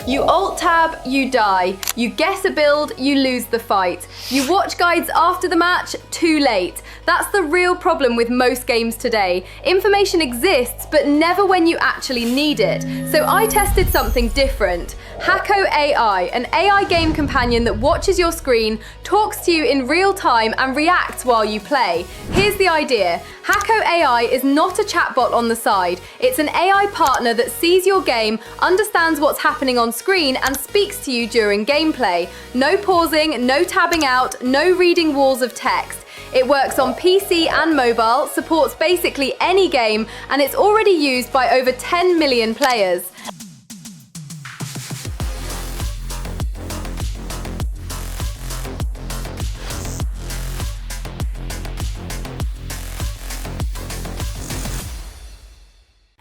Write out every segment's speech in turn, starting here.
You alt-tab, you die. You guess a build, you lose the fight. You watch guides after the match, too late. That's the real problem with most games today. Information exists, but never when you actually need it. So I tested something different. Hacko AI, an AI game companion that watches your screen, talks to you in real time and reacts while you play. Here's the idea. Hacko AI is not a chatbot on the side. It's an AI partner that sees your game, understands what's happening on screen and speaks to you during gameplay. No pausing, no tabbing out, no reading walls of text. It works on PC and mobile, supports basically any game, and it's already used by over 10 million players.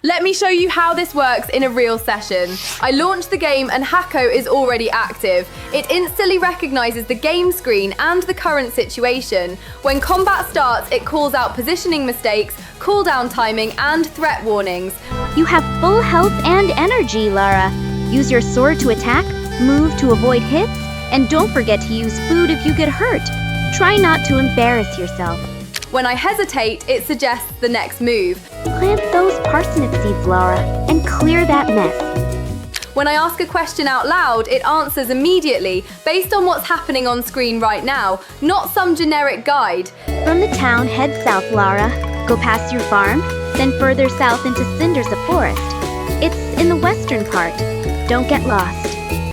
Let me show you how this works in a real session. I launched the game and Hakko is already active. It instantly recognizes the game screen and the current situation. When combat starts, it calls out positioning mistakes, cooldown timing, and threat warnings. You have full health and energy, Lara. Use your sword to attack, move to avoid hits, and don't forget to use food if you get hurt. Try not to embarrass yourself. When I hesitate, it suggests the next move. Plant those parsnip seeds, Lara, and clear that mess. When I ask a question out loud, it answers immediately, based on what's happening on screen right now, not some generic guide. From the town, head south, Lara. Go past your farm, then further south into Cinders of Forest. It's in the western part. Don't get lost.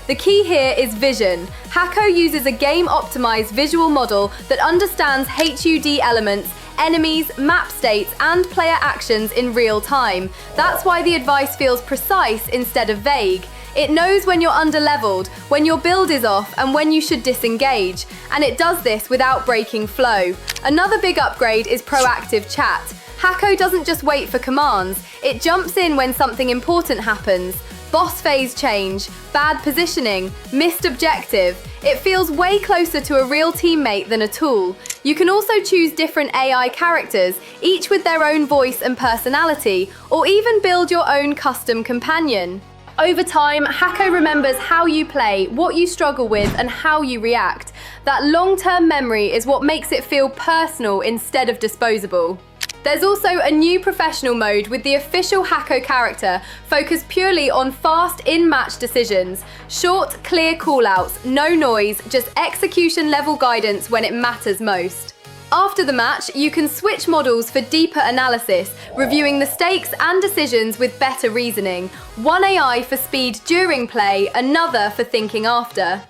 The key here is vision. Hakko uses a game-optimized visual model that understands HUD elements, enemies, map states, and player actions in real time. That's why the advice feels precise instead of vague. It knows when you're under-leveled, when your build is off, and when you should disengage. And it does this without breaking flow. Another big upgrade is proactive chat. Hakko doesn't just wait for commands. It jumps in when something important happens. Boss phase change, bad positioning, missed objective. It feels way closer to a real teammate than a tool. You can also choose different AI characters, each with their own voice and personality, or even build your own custom companion. Over time, Hakko remembers how you play, what you struggle with, and how you react. That long-term memory is what makes it feel personal instead of disposable. There's also a new professional mode with the official Hakko character, focused purely on fast in-match decisions. Short, clear callouts, no noise, just execution level guidance when it matters most. After the match, you can switch models for deeper analysis, reviewing the stakes and decisions with better reasoning. One AI for speed during play, another for thinking after.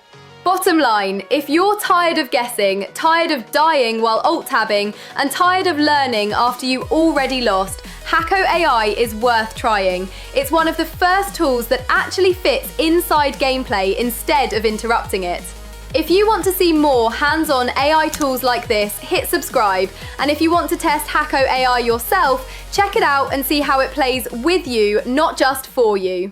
Bottom line, if you're tired of guessing, tired of dying while alt-tabbing, and tired of learning after you already lost, Hakko AI is worth trying. It's one of the first tools that actually fits inside gameplay instead of interrupting it. If you want to see more hands-on AI tools like this, hit subscribe. And if you want to test Hakko AI yourself, check it out and see how it plays with you, not just for you.